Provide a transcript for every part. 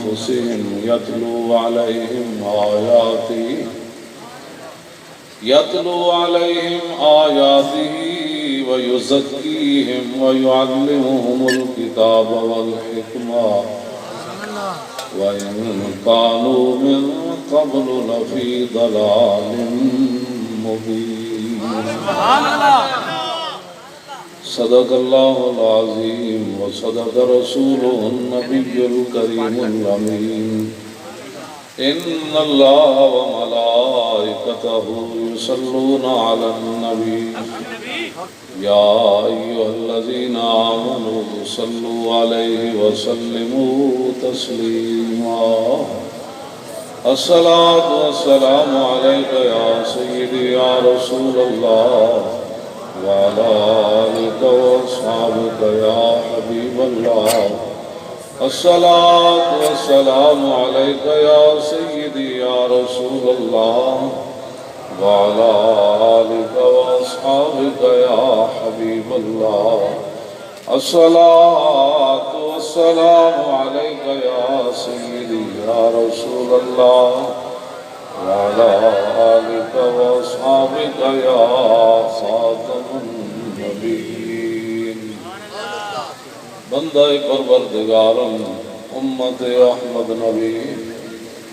أنفسهم يتلو عليهم آياته ويزكيهم ويعلمهم الكتاب والحكمة وإن كانوا من قبل لفي ضلال مبين. صدق الله العظيم وصدق رسوله النبي الكريم الأمين. إن الله وملائكته يصلون على النبي يا أيها الذين آمنوا صلوا عليه وسلموا تسليما. الصلاة والسلام عليك يا سيدي يا رسول الله وعلى آلك وأصحابك يا حبيب الله. الصلاة والسلام عليك يا سيدي يا رسول الله وعلى آلك وأصحابك يا حبيب الله. الصلاة والسلام عليك يا سيدي يا رسول الله وعلى آلك وأصحابك يا خاتم النبيين. بندہ پروردگارم امت احمد نبی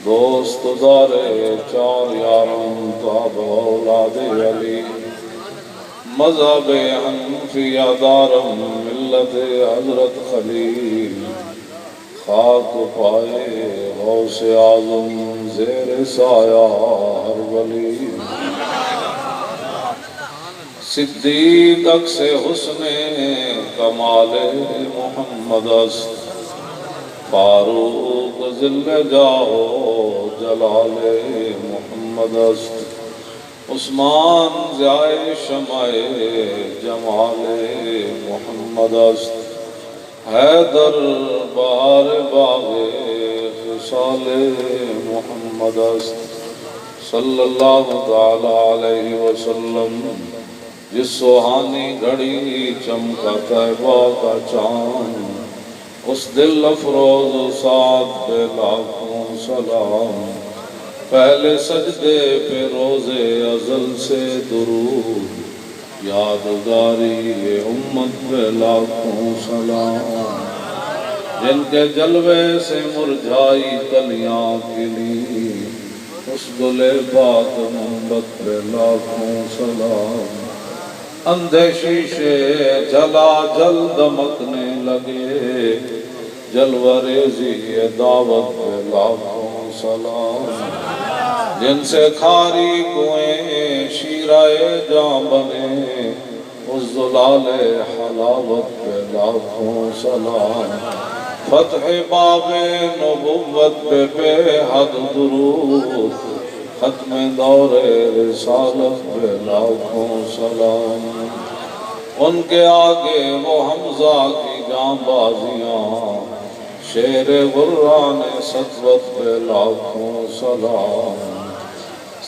دوست دارے چار یارم تاب اولاد علی مذہب حنفیہ دارم ملت حضرت خلیل خاک پائے غوث اعظم زیر سایہ ہر ولی. صدیق عکس حسن کمال محمد است فاروق ذل جاہ جلال محمد است. عثمان ضیاء شمع جمال محمد است. حیدر بہار باغ خصال محمد است. صلی اللہ تعالی علیہ وسلم جس سوہانی گھڑی چمکا طیبہ کا چاند اس دل افروز ساتھ پہ لاکھوں سلام. پہلے سجدے پہ روز ازل سے درود یادگاری امت پہ لاکھوں سلام. جن کے جلوے سے مرجھائی کلیاں کھلی اس گل پاک محبت پہ لاکھوں سلام. اندھے شیشے جلا جل دمکنے لگے جلوہ ریزی دعوت پہ لاکھوں سلام. جن سے کھاری کنویں شیرائے جاں بنے اس زلال حلاوت پہ لاکھوں سلام. فتح باب نبوت پہ بے حد درود ختم دور رسالت پہ لاکھوں سلام. ان کے آگے وہ حمزہ کی جاں بازیاں شیر غران سطوت پہ لاکھوں سلام.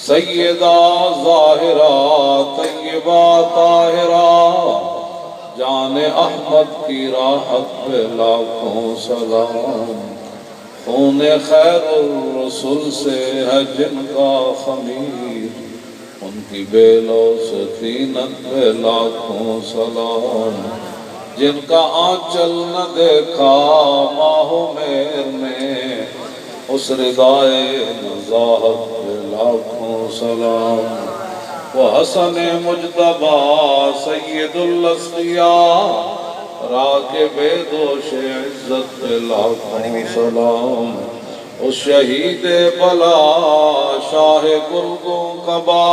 سیدہ ظاہرہ طیبہ طاہرہ جان احمد کی راحت پہ لاکھوں سلام. خون خیر الرسول سے ہے جن کا خمیر ان کی بے لوث طینت پہ لاکھوں سلام. جن کا آنچل نہ دیکھا ماہ مہر نے اس ردائے نزاہت پہ لاکھوں سلام. وہ حسن مجتبی سید الاسقیاء راکب دوش عزت پہ لاکھوں سلام. اس شہید بلا شاہ گلگوں قبا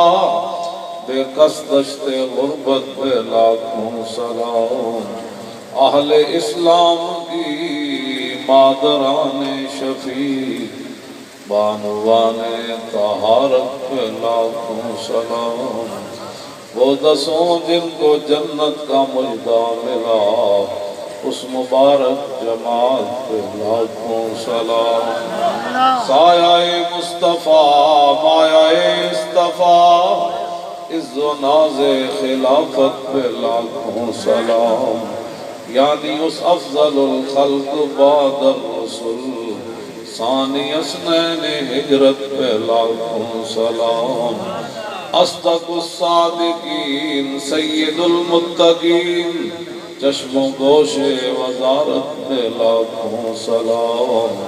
بے کس دشت غربت پہ لاکھوں سلام. اہل اسلام کی مادران شفیع بانوان طہارت پہ لاکھوں سلام. وہ دسوں جن کو جنت کا مجدہ ملا اس مبارک جماعت پہ لاکھوں سلام. سایہ مصطفیٰ مایہ اصطفیٰ عز و ناز خلافت پہ لاکھوں سلام. یعنی اس افضل الخلق بعد الرسل ثانی اسنین ہجرت پہ لاکھوں سلام، اصدق الصادقین سید المتقین چشم و گوش وزارت پہ لاکھوں سلام،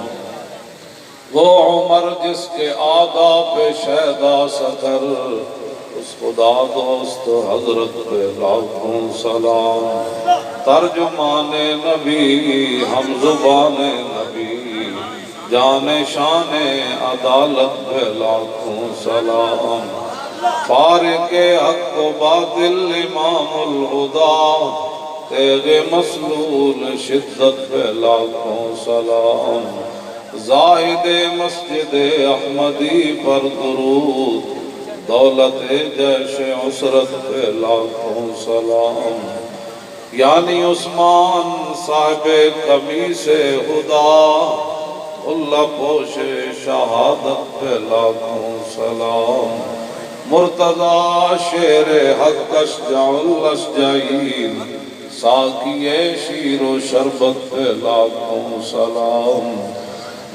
وہ عمر جس کے آداب شیدا سکر، اس خدا دوست حضرت پہ لاکھوں سلام، ترجمان نبی ہم زبان نبی جان شان عدالت پہ لاکھوں سلام، فارق حق و باطل امام الہدا تیغ مسلول شدت پہ لاکھوں سلام، زاہد مسجد احمدی پر درود دولت جیش عسرت پہ لاکھوں سلام، یعنی عثمان صاحب قمیص خدا اللہ پوش شہادت پہ لاکھوں سلام، مرتضی شیر حق اشجع الاشجعین ساقی شیر و شربت پہ لاکھوں سلام،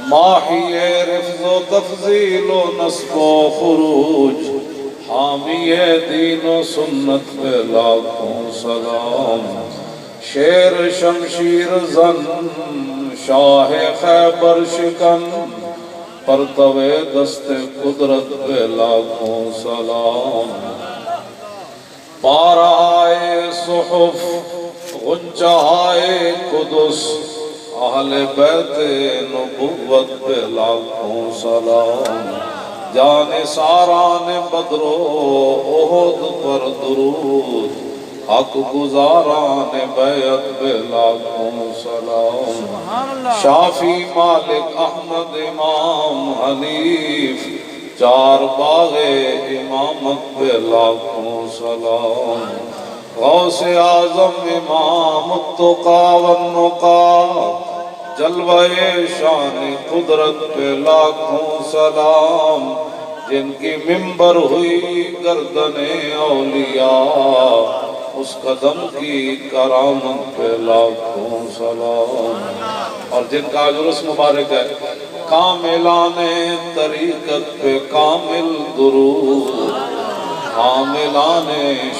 ماہی رفض و تفضیل و نصب و خروج حامی دین و سنت پہ لاکھوں سلام، شیر شمشیر زن شاہ خیبر شکن پرتو دست قدرت پہ لاکھوں سلام، پارائے صحف غنچہائے قدس اہل بیت نبوت پہ لاکھوں سلام، جان ساران بدر و احد پر درود حق گزاران بیعت پہ لاکھوں سلام، شافی مالک احمد امام حنیف چار باغ امامت پہ لاکھوں سلام، غوث اعظم امام التقا والنقا جلوہ شان قدرت پہ لاکھوں سلام، جن کی ممبر ہوئی گردن اولیاء اس قدم کی کرامت پہ لاکھوں سلام، اور جن کا عرس مبارک ہے کاملان طریقت پہ کامل درود حاملان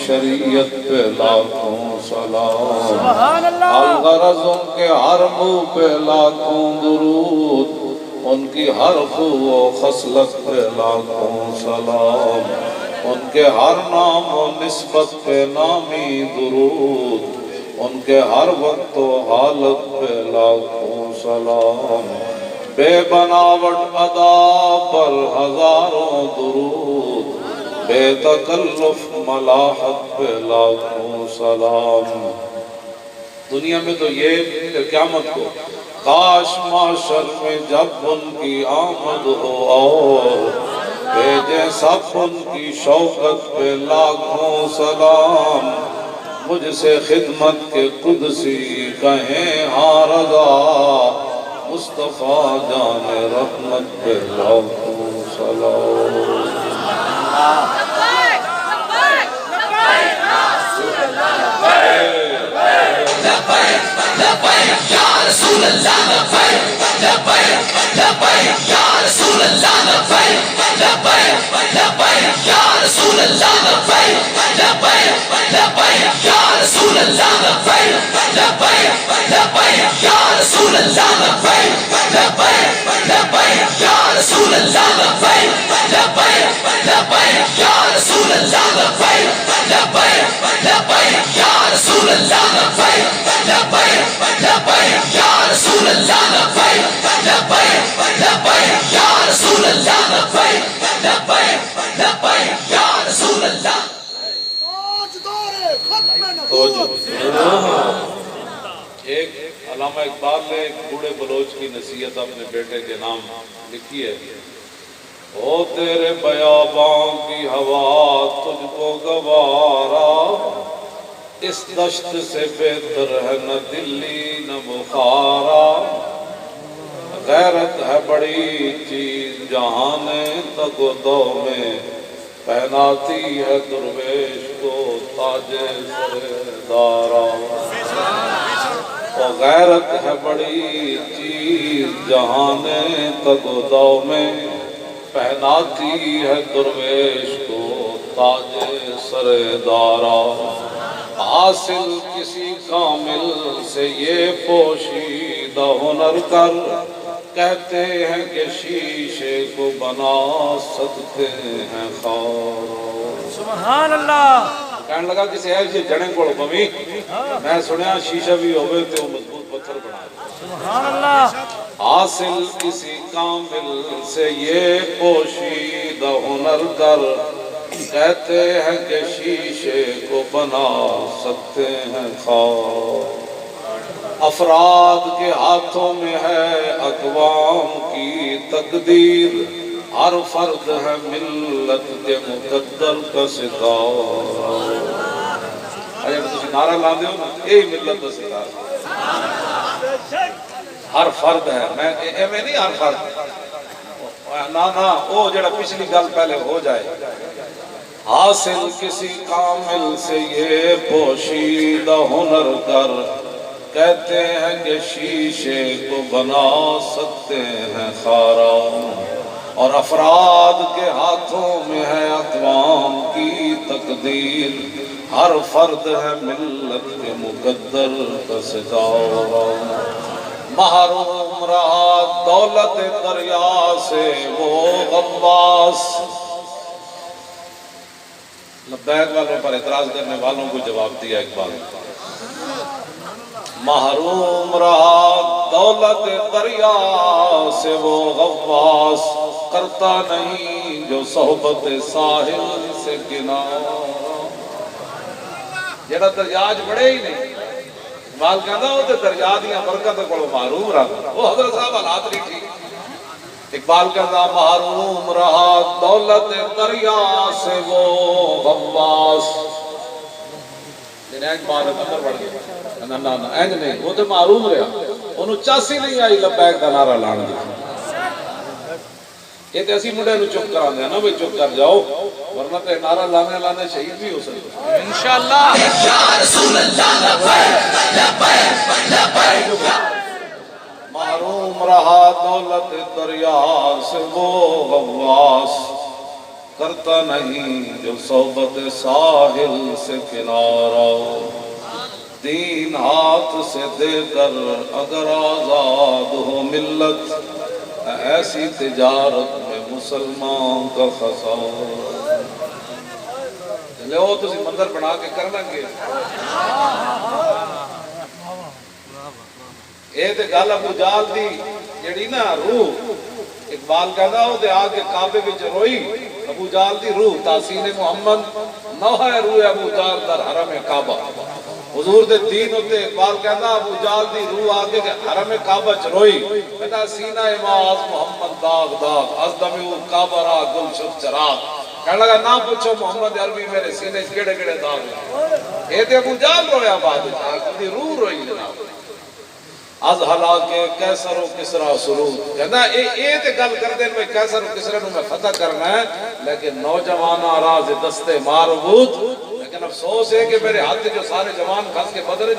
شریعت پہ لاکھوں سلام، الغرض ان کے ہر منہ پہ لاکھوں درود ان کی ہر خو و خصلت پہ لاکھوں سلام، ان کے ہر نام و نسبت پہ نامی درود ان کے ہر وقت و حالت پہ لاکھوں سلام، بے بناوٹ ادا پر ہزاروں درود بے تکلف ملاحت پہ لاکھوں سلام، دنیا میں تو یہ قیامت کو کاش معاشر میں جب ان کی آمد ہو اور بھیجیں سب ان کی شوقت پہ لاکھوں سلام، مجھ سے خدمت کے قدسی کہیں ہاں رضا مصطفیٰ جان رحمت پہ لاکھوں سلام، رسول اللہ لبیک لبیک لبیک یا رسول اللہ لبیک لبیک لبیک یا رسول اللہ لبیک لبیک لبیک یا رسول اللہ لبیک لبیک لبیک یا رسول اللہ لبیک لبیک لبیک یا رسول اللہ لبیک لبیک لبیک یا رسول اللہ لبیک لبیک لبیک یا رسول اللہ لبیک لبیک لبیک یا رسول اللہ لبیک لبیک لبیک یا رسول اللہ لبیک لبیک لبیک یا رسول اللہ، ایک علامہ اقبال نے ایک بوڑھے بلوچ کی نصیحت اپنے بیٹے کے نام لکھی ہے، او تیرے بیاباں کی ہوا تجھ کو گوارا، اس دشت سے بہتر ہے نہ دلی نہ بخارا، غیرت ہے بڑی چیز جہان تک و دو میں، پہناتی ہے درویش کو تاج سر دارا، وہ غیرت ہے بڑی چیز جہان تگودو میں پہناتی ہے درویش کو تاج سر دارا حاصل کسی کامل سے یہ پوشیدہ ہنر کر کہتے ہیں کہ شیشے کو بنا سکتے ہیں خار سبحان اللہ کہنے لگا کسی ہے جی جڑیں کو بمی میں سنیا شیشہ بھی ہوئے تو مضبوط پتھر بنا سبحان اللہ حاصل کسی کامل سے یہ پوشیدہ ہنر کر کہتے ہیں کہ شیشے کو بنا سکتے ہیں خار افراد کے ہاتھوں میں ہے اقوام کی تقدیر ہر فرد ہے ملت کے مقدر کا ستارہ اگر تسی نعرہ لا دیو نا یہی ملت کا ستارہ ہر فرد ہے میں نہیں ہر فرد نا وہ جڑا پچھلی گل پہلے ہو جائے حاصل کسی کامل سے یہ پوشیدہ ہنر کر کہتے ہیں کہ شیشے کو بنا سکتے ہیں خارا اور افراد کے ہاتھوں میں ہے اقوام کی تقدیر ہر فرد ہے ملت کے مقدر کا ستارہ محروم رہا دولت دریا سے وہ غواص لبیک والوں پر اعتراض کرنے والوں کو جواب دیا اقبال محروم رہا دولت دریا سے وہ غواص کرتا نہیں جو صحبت ساحل سے کنارہ جڑا دریاج بڑے ہی نہیں اقبال کہنا ہو تے دریا دیاں برکت کو محروم رہا وہ حضرت صاحب حالات نہیں تھی اقبال کہنا محروم رہا دولت دریا سے وہ غواص ایک بار اندر بڑھ گیا نا اینج نہیں وہ تو معروم رہا انہوں چاسی نہیں آئی لبیک دا نعرہ لان دی یہ تے اسی منڈے نو چپ کرا دیا نا بھئی چپ کر جاؤ ورنہ تے نعرہ لانے شہید بھی ہو سکتے انشاءاللہ یا رسول اللہ لبیک لبیک لبیک محروم رہا دولت دریا سے وہ غواص کرتا نہیں جو صحبت ساحل سے کنارہ دین ہاتھ سے دے کر اگر آزاد ہو ملت ایسی تجارت میں مسلمان کا خسارہ لے ہو تو مندر بنا کے کرنا گے اے تے گل ابو جال دی جڑی نا روح اقبال کہنا ہو تے آگے کعبے وچ روئی ابو جال دی روح تحسین محمد نوحہ روح ابو جال در حرم کعبہ حضور دے دین ہوتے اقبال کہنا ابو جال دی روح آگے حرم کعبہ چ روئی کہنا سینہ اماز محمد داغ داغ از دمی او کعبہ را گل شد چراغ کہنے لگا نہ پوچھو محمد عربی میرے سینے کیڑے کیڑے داغ اے تے ابو جال رویا بعد دی روح روئی جناب از حلاکے کیسر و کسرا سرود کہنا اے تے گل کر دیں میں کیسر و کسرا نو میں فتح کرنا ہے لیکن نوجوانہ راز دستے ماربوط لیکن افسوس ہے کہ میرے ہاتھ جو سارے جوان کھس کے بدر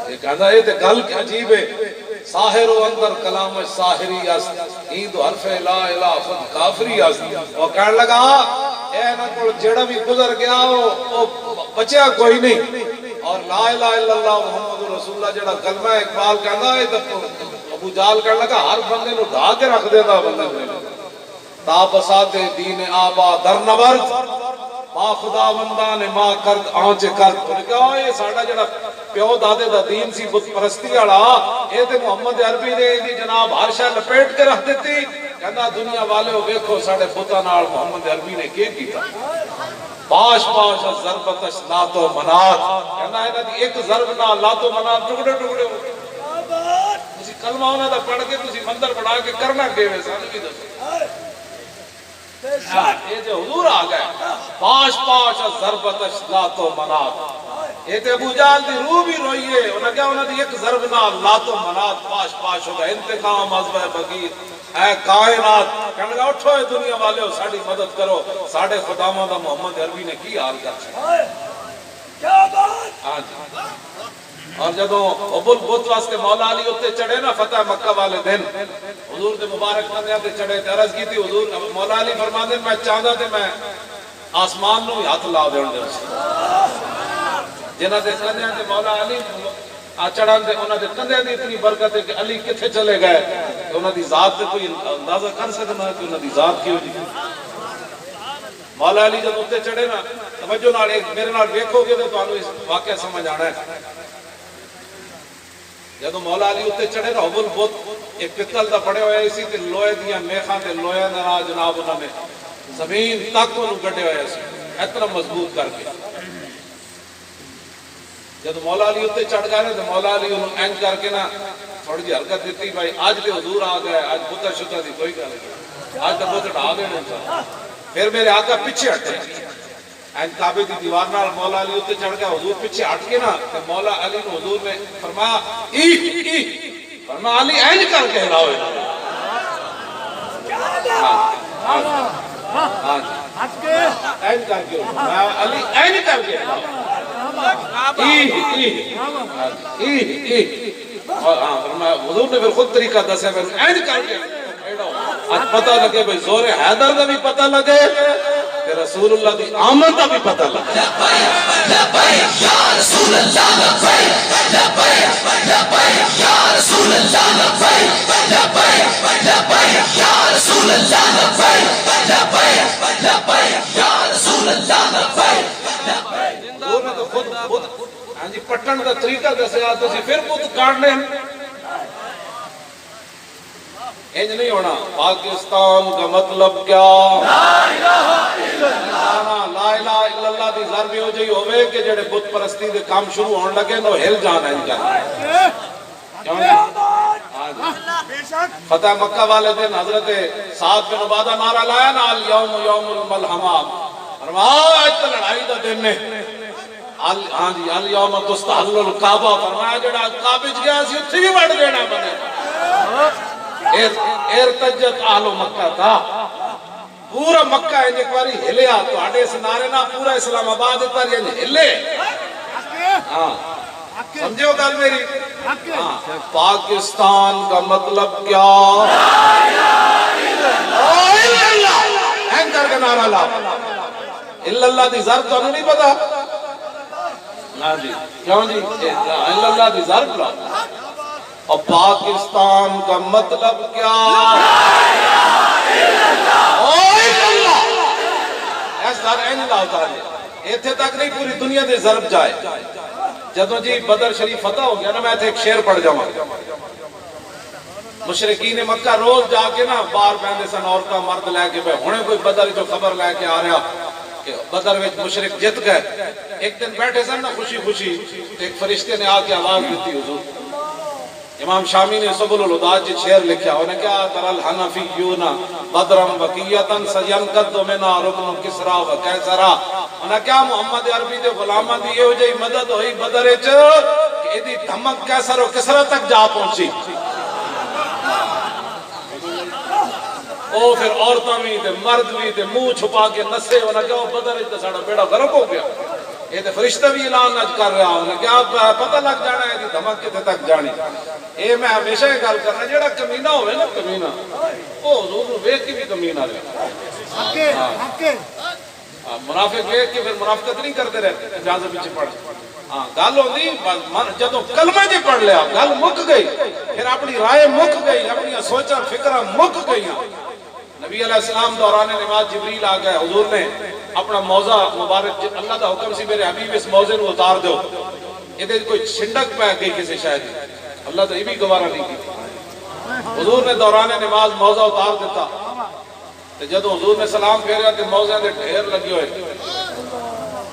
یہ کہنا اے تے گل کی عجیب ہے ساحر و اندر کلام ساحری است ایند و حرف لا الہ خود کافری است وہ کہنے لگا اے نا کول جڑا بھی گزر گیا وہ بچیا کوئی نہیں اور لا الہ الا اللہ محمد رسول اللہ جڑا کلمہ اقبال کہنا ہے ابو جال کہنے لگا ہر بندے نو ڈھا کے رکھ دیتا بندے نے تا بساتے دین آبا در نبرد ما خدا بندان ما کرد آنچ کرد انہوں نے کہا یہ ساڑھا جڑا پیو دادے دا دین سی بت پرستی آڑا اے تے محمد عربی دے دی جناب ہر شاہ لپیٹ کے رکھ دیتی کہنا دنیا والے ہو دیکھو ساڑھے پتہ نال محمد عربی نے کیا کیتا پاش پاش ضربتش لاتو منات کہنا ہے نا ایک ضرب نہ لاتو منات ٹکڑے ٹکڑے ہو تسی کلمہ ہونا دا پڑھ کے تسی مندر بڑھا کے کرنا کے وے سانو بھی دسو یہ جو حضور آ گئے پاش پاش ضربتش لاتو منات یہ تے ابو جال دی روح بھی روئیے انہاں کیا انہاں دی ایک ضرب نہ لاتو منات پاش پاش ہوگا انتقام عزوہ بغیر اے کائنات کہنے لگا اٹھو اے دنیا والے ہو ساڑی مدد کرو ساڑے خدامہ دا محمد عربی نے کی حال کر چھے کیا بات اور جدو ابل بت واسطے مولا علی اتنے چڑھے نا فتح مکہ والے دن حضور دے مبارک کندھیاں تے چڑھے تے عرض کی تھی حضور مولا علی فرما دے میں چاہتا تے میں آسمان نو ہی ہاتھ لا دین دے جنہاں دے کندھیاں تے مولا علی چڑھان دے انہاں دے کندھیاں دی اتنی برکت ہے کہ علی کتھے چلے گئے کہ انہاں دی ذات تے کوئی اندازہ کر سکنا کہ انہاں دی ذات کی ہوئی مولا علی جب اتنے چڑھے نا توجہ نال میرے نال ویکھو گے تو تانوں اس واقعہ سمجھ آنا ہے جدو مولا علی اتنے چڑھے نا حبل بت ایک پتل دا پڑے ہوئے اسی تے لوہے دیاں میخاں تے لوہے نال جناب انہاں نے زمین تک انہوں گڈے ہوئے اسی اتنا مضبوط کر کے جدو مولا علی اتنے چڑھ گئے تو مولا علی انہوں اینج کر کے نا تھوڑی جی حرکت دیتی بھائی آج تے حضور آ گئے آج بتا شدہ دی کوئی گل نہیں آج تے بتا ڈھا گئے نہیں پھر میرے آقا پیچھے ہٹے اینج کعبے دی دیوار نال مولا علی اتنے چڑھ گیا حضور پیچھے ہٹ کے نا تو مولا علی نے حضور نے فرمایا فرمایا علی اینج کر کے ہلاؤ اینج کر کے علی اینج کر کے حضور نے پھر خود طریقہ دسے اینج کر کے آج پتہ لگے بھئی زور حیدر دا بھی پتہ لگے کہ رسول اللہ دی آمد دا بھی پتہ لگے لبیک یا رسول اللہ لبیک لبیک لبیک یا رسول اللہ لبیک لبیک لبیک یا رسول اللہ لبیک لبیک لبیک یا رسول اللہ لبیک حضور نے تو خود ہاں جی پٹن دا طریقہ دسے تو سی پھر خود کاٹ لیں انج نہیں ہونا پاکستان کا مطلب کیا لا الہ الا اللہ دی ضرب ہو جائی ہوئے کہ جڑے بت پرستی دے کام شروع ہون لگے نو ہل جانا ان کا فتح مکہ والے دن حضرت سعد بن عبادہ نعرہ لایا نا الیوم یوم الملحمہ فرمایا آج تو لڑائی دا دن نے ہاں جی الیوم تستحل الکعبہ فرمایا جڑا کعبہ گیا سی اتھی بھی بڑھ دینا بنے ارتجت اہل مکہ تھا پورا مکہ ایک باری ہلیا تو آڑے سنارے نا پورا اسلام آباد ایک باری ہلے سمجھے ہو گل میری پاکستان کا مطلب کیا این کر کے نعرہ لا اللہ دی ضرب تو نہیں پتا ہاں جی کیوں جی اللہ دی ضرب لا اور پاکستان کا مطلب کیا ایتھے تک نہیں پوری دنیا دے ضرب جائے جدوں جی بدر شریف فتح ہو گیا نا میں ایتھے ایک شعر پڑھ جاؤں مشرقین مکہ روز جا کے نا باہر پہنے سن عورتاں مرد لے کے بے ہونے کوئی بدر جو خبر لے کے آ رہا کہ بدر میں مشرق جت گئے ایک دن بیٹھے سن نا خوشی خوشی ایک فرشتے نے آ کے آواز دیتی حضور امام شامی نے سبل الہدات جی شعر لکھا انہیں کیا تر الحنفیون بدرم وقیتن سینقد منا رکن کسرا و کیسرا انہیں کیا محمد عربی دے غلامہ دی یہ ہو جائی مدد ہوئی بدر اچھ کہ ایدی دھمک کیسر و کسرا تک جا پہنچی او پھر عورتوں بھی تے مرد بھی تے منہ چھپا کے نسے انہیں کیا بدر اچھ ساڑا بیڑا غرق ہو گیا یہ تے فرشتہ بھی اعلان اج کر رہا ہوں کیا پتہ لگ جانا ہے کہ دھمک کتے تک جانی اے میں ہمیشہ یہ گل کرنا جڑا کمینہ ہوئے نا کمینہ وہ حضور نو ویکھ کے بھی کمینہ رہے منافق ویکھ کے پھر منافقت نہیں کرتے رہتے اجازت پیچھے پڑھ ہاں گل ہوندی جدوں کلمہ جی پڑھ لیا گل مک گئی پھر اپنی رائے مک گئی اپنی سوچاں فکراں مک گئیاں نبی علیہ السلام دوران نماز جبریل آ گئے حضور نے اپنا موضع مبارک اللہ دا حکم سی میرے حبیب اس موضع نو اتار دو یہ کوئی چھنڈک پہ گئی کسی شاید اللہ تو یہ بھی گوارا نہیں کی حضور نے دوران نماز موضع اتار دیتا جدو حضور نے سلام پھیریا کہ موضع دے ڈھیر لگی ہوئے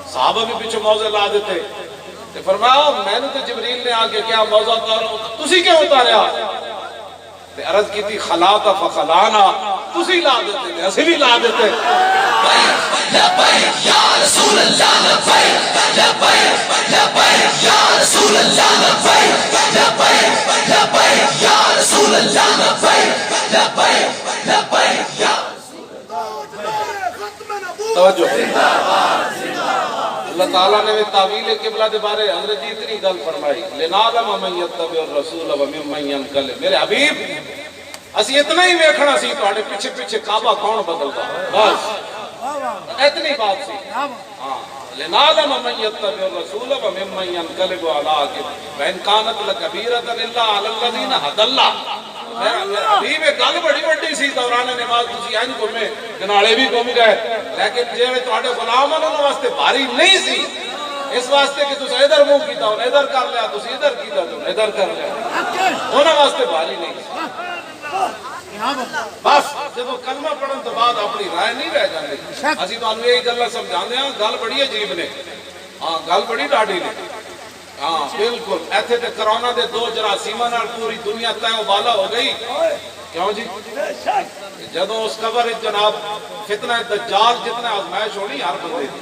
صحابہ بھی پیچھے موضع لا دیتے فرمایا میں نے تو جبریل نے آگے کیا موضع اتارا تسی کیوں اتاریا عرض کی تھی خلاقہ فخلانا تسی لا دیتے تھے اسی بھی لا دیتے لبیک یا رسول اللہ لبیک لبیک لبیک یا رسول اللہ لبیک لبیک لبیک یا رسول اللہ لبیک لبیک لبیک یا توجہ اللہ تعالیٰ نے تعویل قبلہ دے بارے حضرت جی اتنی گل فرمائی لنعلم من یتبع الرسول وممن ینقلب، میرے حبیب اسی اتنا ہی ویکھنا سی تواڈے پیچھے پیچھے کعبہ کون بدلدا، بس اتنی بات سی۔ ہاں لنعلم من یتبع الرسول وممن ینقلب علی عقبیہ وان کانت لکبیرۃ الا علی الذین ھدی اللہ۔ حبیب گل بڑی بڑی سی، دوران نماز تسی انج گھومے کنالے بھی گھوم گئے، لیکن جڑے تواڈے غلام انہاں واسطے بھاری نہیں سی، اس واسطے کہ تسا ادھر منہ کیتا انہیں ادھر کر لیا، تسی ادھر کیتا انہیں ادھر کر لیا، انہاں واسطے بھاری نہیں سی۔ بس جب وہ کلمہ پڑھن تو بعد اپنی رائے نہیں رہ جاندے، اسی تانوں یہی گلاں سمجھاندے ہاں، گل بڑی عجیب نے، ہاں گل بڑی ڈاڈی نے، ہاں بالکل ایتھے تے کرونا دے 2 جراثیماں نال پوری دنیا تے بالا ہو گئی، کیوں جی؟ جدوں اس قبر جناب فتنہ دجال جتنا آزمائش ہونی ہر بندے دی،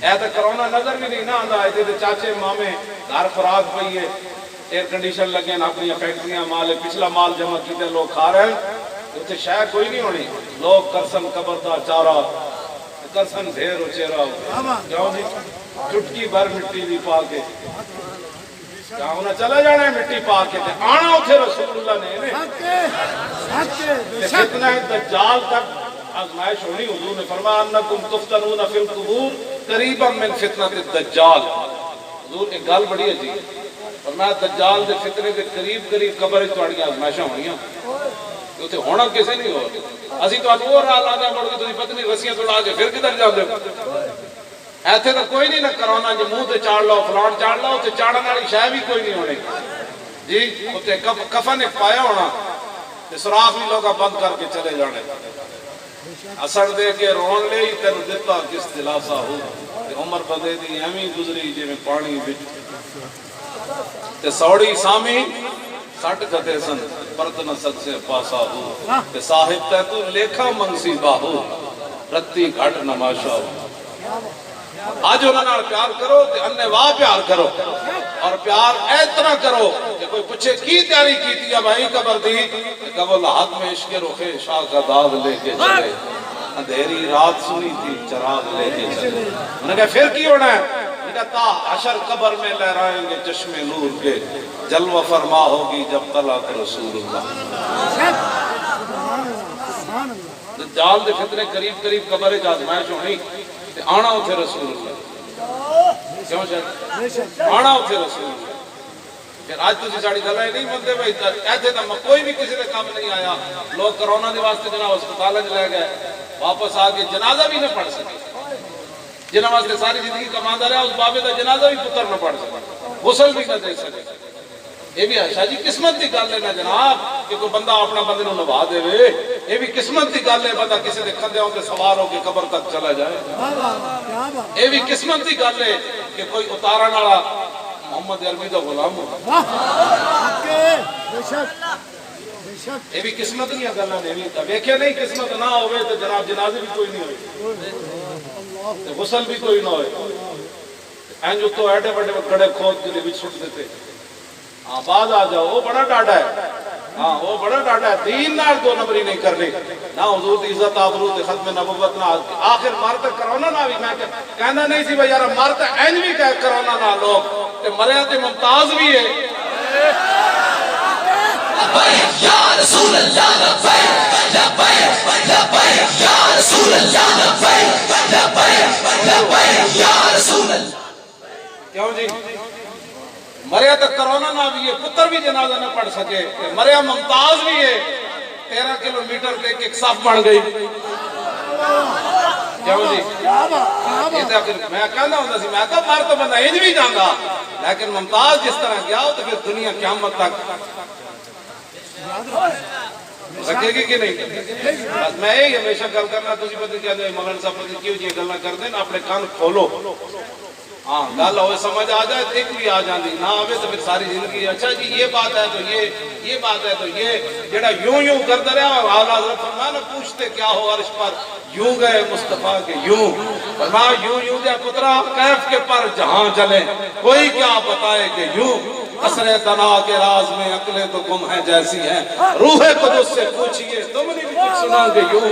اے تے کرونا نظر بھی نہیں نہ آندا، اے تے چاچے مامے گھر خوراک پئی ہے، ایئر کنڈیشن لگے ہیں، اپنی فیکٹریاں مال پچھلا مال جمع کیتے لوگ کھا رہے ہیں، اتنے شے کوئی نہیں ہونی، لوگ کرسن قبر دا چارہ کرسن ڈھیر اچیرا ہو، کیوں جی؟ چٹکی بھر مٹی دی پا کے کیا ہونا چلا جانا ہے مٹی پا کے تے آنا اتھے رسول اللہ نے فتنہ دجال تک آزمائش ہونی۔ حضور نے فرمایا انکم تفتنون فی القبور قریبا من فتنہ الدجال۔ حضور ایک گل بڑی عجیب فرمایا دجال دے فتنے دے قریب قریب قبر وچ تہاڈیاں آزمائشاں ہونیاں، اتنے ہونا کسے نہیں ہو، اسی تو وہ راہ لانا مڑ کے تسی پتنی رسیاں توڑا کے پھر کدھر جاندے ہو؟ ایتھے تو کوئی نہیں نہ کرونا جو منہ تے چاڑ لو فلان چاڑ لو، تے چاڑن والی شے بھی کوئی نہیں ہونی جی، اتنے کفن ایک پایا ہونا تے سوراخ بھی لوگا بند کر کے چلے جانے، اثر دے کے رون لے تینوں دتا کس دلاسا ہو، تے عمر بدے دی ایویں گزری جے میں پانی وچ تے سوڑی سامی سٹ کتے سن پرت نہ سد سے پاسا ہو، تے صاحب تے تو لیکھا منسی باہو رتی گھٹ نماشا ہو۔ آج انہوں نے پیار کرو تے انہیں واہ پیار کرو، اور پیار ایتنا کرو کہ کوئی پوچھے کی تیاری کی تھی بھائی قبر دی، کہ وہ لحظ میں عشق رخ شاہ کا داغ لے کے چلے، اندھیری رات سنی تھی چراغ لے کے چلے۔ انہوں نے کہا پھر کی ہونا ہے؟ انہوں نے کہا تا حشر قبر میں لہرائیں گے چشم نور کے، جلوہ فرما ہوگی جب طلعت رسول اللہ۔ دجال دے فتنے قریب قریب قبر آزمائش ہونی، آنا اتھے رسول اللہ، کیوں شاید آنا اتھے رسول اللہ۔ پھر آج تسی ساڑی گلائے نہیں ملتے بھائی، ایتھے تا کوئی بھی کسی نے کام نہیں آیا، لوگ کرونا دے واسطے جناب ہسپتال لے گئے، واپس آ کے جنازہ بھی نہ پڑھ سکے، جنہاں واسطے ساری زندگی کماندہ رہا اس بابے دا جنازہ بھی پتر نہ پڑھ سکے، غسل بھی نہ دے سکے۔ یہ بھی شاہ جی قسمت دی گل ہے نا جناب کہ کوئی بندہ اپنا بندے نو نبھا دے وے، یہ بھی قسمت دی گل ہے بندہ کسی دے کندھے تے سوار ہو کے قبر تک چلا جائے، یہ بھی قسمت دی گل ہے کہ کوئی اتارن والا محمد عربی دا غلام ہو، یہ بھی قسمت نہیں گلاں نے بھی ویکھیا نہیں، قسمت نہ ہوئے تو جناب جنازے بھی کوئی نہیں ہوئے، غسل بھی کوئی نہ ہوئے، اینج تو ایڈے بڑے کھڑے کھود کے لیے چھٹ دیتے۔ ہاں باز آ جاؤ، وہ بڑا ڈاڈا ہے، ہاں وہ بڑا ڈاڈا ہے، دین نال دو نمبری نہیں کرنی، نہ حضور دی عزت آبرو تے ختم نبوت نہ، آخر مارتا کرونا نہ بھی، میں کہنا نہیں سی بھائی یار مارتا اینج بھی کہہ کرونا نہ لوگ، تے مریا تے ممتاز بھی ہے۔ لبیک یا رسول اللہ لبیک لبیک لبیک یا رسول اللہ لبیک لبیک لبیک یا رسول اللہ۔ کیوں جی؟ مریا تک کرونا نہ بھی ہے، پتر بھی جنازہ نہ پڑھ سکے، مریا ممتاز بھی ہے، 13 کلومیٹر تک ایک صف بڑھ گئی، کیوں جی؟ میں کہنا ہوتا سی، میں کہا مار تو بندہ ہج بھی جاندہ، لیکن ممتاز جس طرح گیا ہو تو پھر دنیا قیامت تک رکھے گی کہ نہیں؟ بس میں یہی ہمیشہ گل کرنا، تسی پتہ کیا جائے مولانا صاحب پتہ کیوں جی گلنا کر دیں، اپنے کان کھولو، ہاں گل ہوئے سمجھ آ جائے ایک بھی آ جاندی، نہ آوے تو پھر ساری زندگی اچھا جی یہ بات ہے تو یہ بات ہے تو یہ جڑا یوں یوں کرتا رہا، اعلیٰ حضرت فرمایا نا پوچھتے کیا ہو عرش پر، یوں گئے مصطفیٰ کے یوں، فرمایا یوں یوں دیا پترا کیف کے پر جہاں چلے، کوئی کیا بتائے کہ یوں، اثر تنا کے راز میں عقلیں تو گم ہیں جیسی ہیں، روح قدس سے پوچھئے تم نے بھی کچھ سنا کہ یوں۔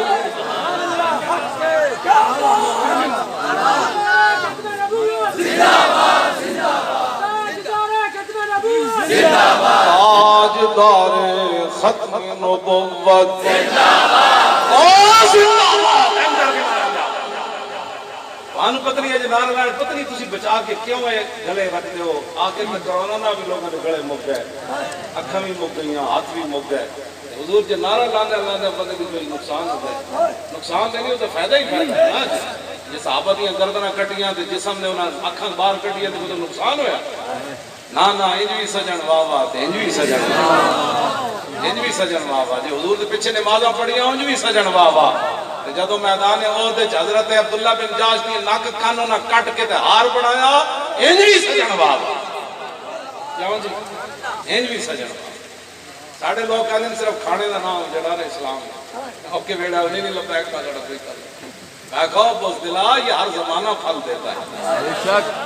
تاجدار ختم نبوت آنو پتنی ہے جنار لائن پتنی تسی بچا کے کیوں ہے گلے رکھتے ہو آخر میں کرونا نہ بھی لوگوں نے گلے مک گئے اکھاں بھی مک گئی ہاتھ بھی مک گئے حضور جی نعرہ لانے اللہ نے پتہ بھی کوئی نقصان ہوتا ہے نقصان نہیں ہوتا فائدہ ہی فائدہ ہے یہ صحابہ دیاں گردناں کٹیاں تے جسم نے انہاں اکھاں باہر کٹیاں تے کوئی نقصان ہویا نا نا انج بھی سجن واہ واہ تے انج بھی سجن واہ واہ جی حضور دے پیچھے نمازاں پڑھیاں انج بھی سجن واہ واہ جدو میدان عہد حضرت عبداللہ بن جاش دی نک کانوں نہ کٹ کے تے ہار بنایا انج بھی سجن واہ واہ کیوں جی انج بھی سجن واہ ساڑھے لوگ کہنے ہیں صرف کھانے دا نام جڑا رہے اسلام اب کے بیڑا انہیں نہیں لبیک کا جڑا کوئی کر میں کہو بزدلا یہ ہر زمانہ پھل دیتا ہے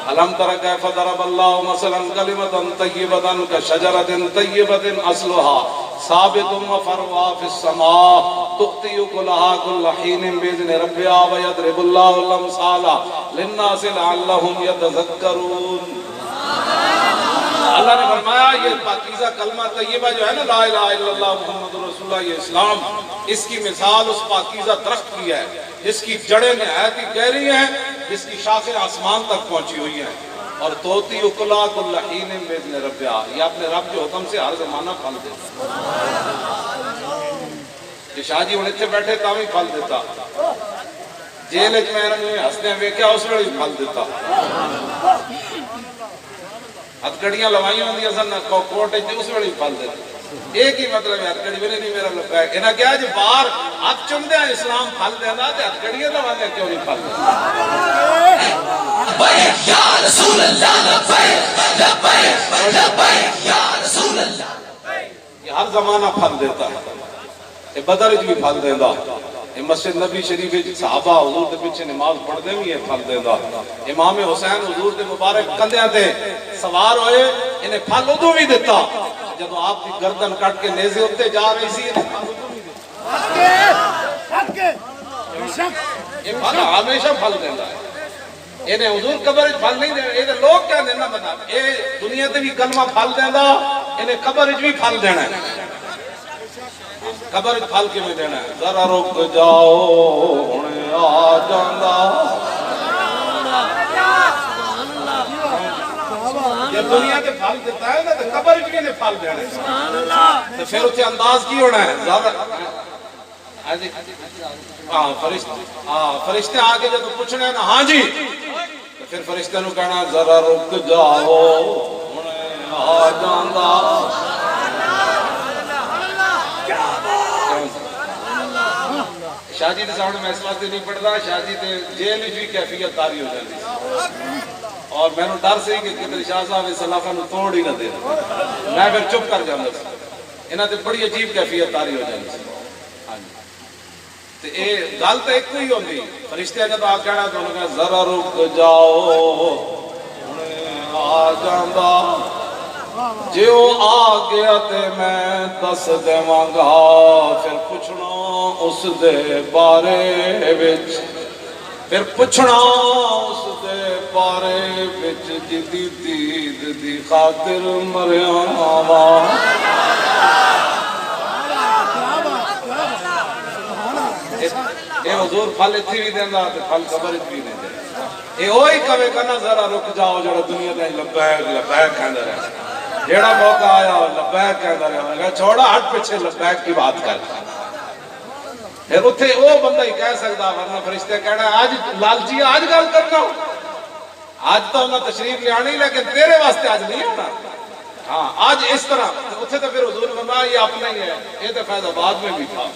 علم تر کیف ضرب اللہ مثلا کلمۃ طیبۃ کشجرۃ طیبۃ اصلها ثابت وفرعها في السماء تؤتي اكلها كل حين باذن ربها ويضرب الله الامثال للناس لعلهم يتذكرون اللہ نے فرمایا یہ پاکیزہ کلمہ طیبہ جو ہے نا لا الہ الا اللہ محمد رسول اللہ یہ اسلام اس کی مثال اس پاکیزہ درخت کی ہے جس کی جڑیں نہایت ہی گہری ہیں جس کی شاخیں آسمان تک پہنچی ہوئی ہیں اور توتی اکلا کل حین باذن ربها یہ اپنے رب کے حکم سے ہر زمانہ پھل دیتا یہ شاہ جی انہیں تھے بیٹھے تاوی پھل دیتا جیل اچ میں ہستے ہیں ویکیا اس ویلے پھل دیتا ہتھکڑیاں لوائیاں ہوندی اصل کوٹ اس ویلے پھل دیتا ایک ہی مطلب ہے ہتھکڑی ویلے نہیں میرا لبیک انہاں کیا جی باہر ہاتھ چم دیا اسلام پھل دینا تے ہتھکڑیاں لوانے کیوں نہیں پھل دینا یا رسول اللہ لبیک لبیک لبیک یا رسول اللہ یہ ہر زمانہ پھل دیتا ہے یہ بدر بھی پھل دینا یہ مسجد نبی شریف صحابہ حضور دے پیچھے نماز پڑھ دے بھی یہ پھل دینا امام حسین حضور دے مبارک کندیاں تے سوار ہوئے انہیں پھل ادو بھی دیتا جب آپ کی گردن کٹ کے نیزے ہوتے جا رہی سی یہ پھل ہمیشہ پھل دینا ہے انہیں حضور قبر پھل نہیں دینا یہ لوگ کیا دینا بنا یہ دنیا تے بھی کلمہ پھل دینا انہیں قبر بھی پھل دینا ہے قبر پھل کے میں دینا ہے ذرا رک جاؤ انہیں آ جاندہ جب دنیا تے پھل دیتا ہے نا تو قبر بھی نے پھل دینا ہے تو پھر اسے انداز کی ہونا ہے زیادہ فرشتے آگے جب پوچھنے ہیں نا ہاں جی تو پھر فرشتے نو کہنا ذرا رک جاؤ انہیں آ جاندہ شاہ جی دے سامنے میں اس واسطے نہیں پڑھتا شاہ جی دے جیل بھی کیفیت تاری ہو جاتی اور میں نے ڈر سے ہی کہ کتنے شاہ صاحب اس علاقہ نو توڑ ہی نہ دے میں پھر چپ کر جانا انہاں تے بڑی عجیب کیفیت تاری ہو جاتی تے اے گل تے ایک ہی ہوندی فرشتے جب آ کہنا تو انہوں نے کہا ذرا رک جاؤ انہیں آ جاندا جو آ گیا تے میں دس دیواں گا پھر پوچھنا اس دے بارے وچ پھر پوچھنا اس دے بارے وچ جدی دید دی خاطر مریاں اے حضور پھل اتھی بھی دینا تے پھل قبر بھی نہیں دینا اے وہی کہے کنا ذرا رک جاؤ جڑا دنیا تے لبیک لبیک کہندا رہے جیڑا موقع آیا لبیک کہندا رہے چھوڑا ہٹ پیچھے لبیک کی بات کر پھر اتھے وہ بندہ ہی کہہ سکتا ورنہ فرشتے کہنا آج لالچی آج گل کرنا آج تو انہاں تشریف لے آنی لیکن تیرے واسطے آج نہیں آنا ہاں آج اس طرح اتھے تو پھر حضور فرمایا یہ اپنا ہی ہے یہ تو فیض آباد میں بھی تھا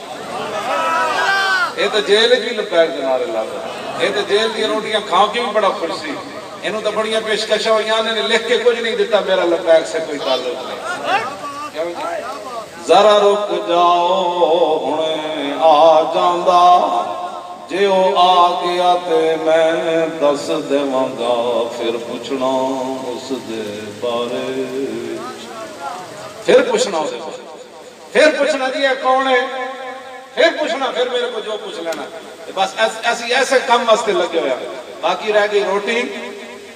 یہ تو جیل بھی لبیک دے نعرے لا رہا یہ تو جیل دی روٹیاں کھاؤ کے بھی بڑا خوش سی انہوں تو بڑیاں پیشکشاں ہوئی نے لکھ کے کچھ نہیں دیتا میرا لبیک سے کوئی تعلق نہیں ذرا رک جاؤ انہیں آ جاندہ جو آ گیا تے میں دس دیواں گا پھر پوچھنا اس دے بارے پھر پوچھنا اس دے بارے پھر پوچھنا جی یہ کون ہے پھر پوچھنا پھر میرے کو جو پوچھ لینا بس ایسے کم واسطے لگے ہوئے باقی رہ گئی روٹی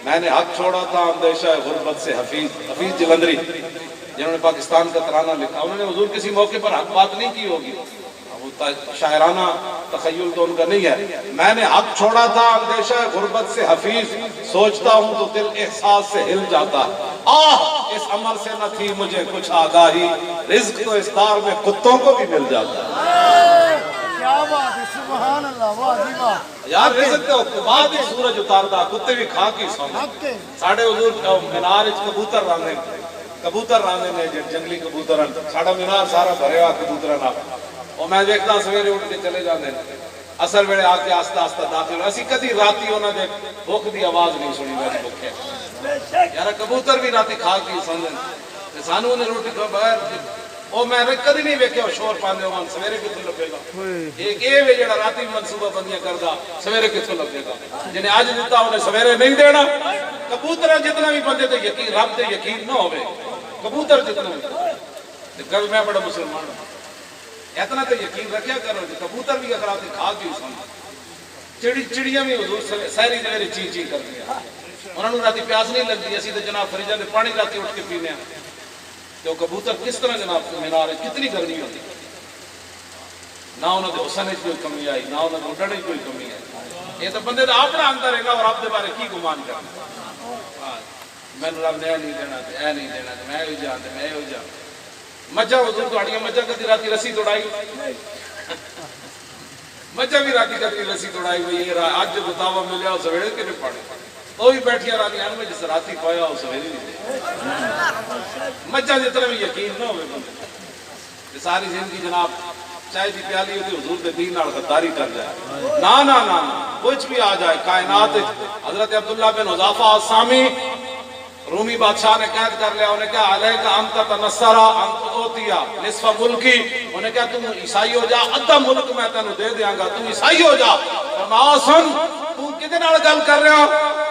میں نے حق چھوڑا تھا اندیشہ غربت سے حفیظ جلندری جنہوں نے پاکستان کا ترانہ لکھا، انہوں نے حضور کسی موقع پر حق بات نہیں کی ہوگی، وہ شاعرانہ تخیل تو ان کا نہیں ہے۔ میں نے حق چھوڑا تھا اندیشہ غربت سے حفیظ، سوچتا ہوں تو دل احساس سے ہل جاتا، آہ اس عمل سے نہ تھی مجھے کچھ آگاہی، رزق تو اس دار میں کتوں کو بھی مل جاتا ہے۔ کیا بات ہے، سبحان اللہ، واہ جی واہ۔ یار رزق تو بعد ہی سورج اتارتا، کتے بھی کھا کے سوندے۔ ساڑھے حضور مینار کبوتر راندے نے جنگلی کبوتر، ساڑھا مینار سارا بھریا کبوتر نال، اور میں دیکھتا سویرے اٹھ کے چلے جاندے اثر ویلے آ کے آستہ آستہ داخل، اسی کدی راتی انہاں دے بھوک دی آواز نہیں سنی، میری بھوکے یار کبوتر بھی راتی کھا کے سوندے تے سانو نے روٹی کھا بغیر، او میں کدی نہیں ویکھیا شور پاندے ہون سویرے کتھوں لبے گا؟ ایک اے وے جڑا راتی منصوبہ بندیاں کردا سویرے کتھوں لبے گا؟ جنے اج دتا انہیں سویرے نہیں دینا۔ کبوتر جتنا بھی بندے تے یقین، رب تے یقین نہ ہوے، کبوتر جتنا بھی کبھی میں بڑا مسلمان ہوں، اتنا تو یقین رکھیا کرو کہ کبوتر بھی اگر آپ نے کھا کے سن، چڑیاں بھی حضور سہری دے میری چی چی کر دیا، انہوں نے راتی پیاس نہیں لگتی، اسی تو جناب فریجہ نے پانی راتی اٹھ کے پینے ہیں، تو کبوتر کس طرح جناب مینار کتنی گرمی ہوتی، نہ انہوں نے حسن کوئی کمی آئی، نہ انہوں نے اڈنے کوئی کمی آئی، یہ تو بندے دا اپنا اندر رہے گا اور آپ دے بارے کی گمان کرنا، میں نے رب نے اے نہیں دینا اے نہیں دینا، میں ہو جانتے میں ہو جانتے مجھا حضور توڑیاں مجھا کدی راتی رسی توڑائی، مجھا بھی راتی کدی رسی توڑائی ہوئی، آج جو بتاوا ملیا ہو سویرے کے نہیں پڑے، تو بھی بیٹھیا راتی آنے میں جس راتی پایا ہو سویرے نہیں دے، مجھا جتنا بھی یقین نہ ہوئے بندے ساری زندگی جناب چاہے دی پیالی ہوتی حضور دے دین نال غداری کر جائے، نا نا نا کچھ بھی آ جائے کائنات۔ حضرت عبداللہ بن حذافہ السامی رومی بادشاہ نے قید کر لیا، انہیں کہا علیہ کا انت تنصرہ انت اوتیا نصف ملکی، انہیں کہا تم عیسائی ہو جا ادھا ملک میں تینوں دے دیاں گا، تم عیسائی ہو جا۔ فرمایا سن تم کدے نال گل کر رہا؟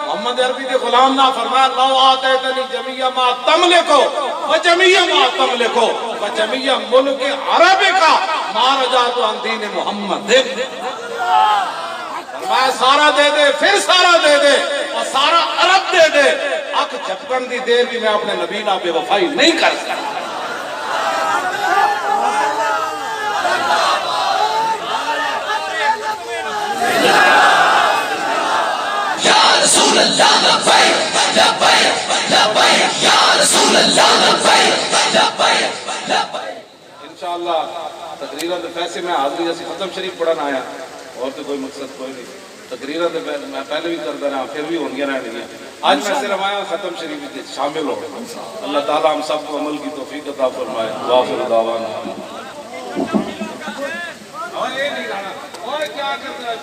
محمد عربی دے غلام نہ فرمایا لو آتیتنی جمیع ما تملکو وجمیع ما تملکو وجمیع ملک عرب کا ما رجعت عن دین محمد، فرمایا سارا دے دے پھر سارا دے دے اور سارا عرب دے دے، اک جھپکن دی دیر بھی میں اپنے نبی نہ بے وفائی نہیں کر سکتا۔ یا رسول اللہ لبیک لبیک لبیک، یا رسول اللہ لبیک لبیک لبیک۔ انشاءاللہ تقریرہ دے فیصلے میں حاضری اسی ختم شریف پڑھنا آیا، اور تو کوئی مقصد کوئی نہیں، تقریرہ دے میں پہلے بھی کرتا رہا پھر بھی ہونگی رہنے گیا، آج میں صرف آیا ختم شریف کے شامل ہو، اللہ تعالیٰ ہم سب کو عمل کی توفیق عطا فرمائے، وآخر دعوانا۔ اور یہ نہیں رہنا، اور کیا کرتا ہے؟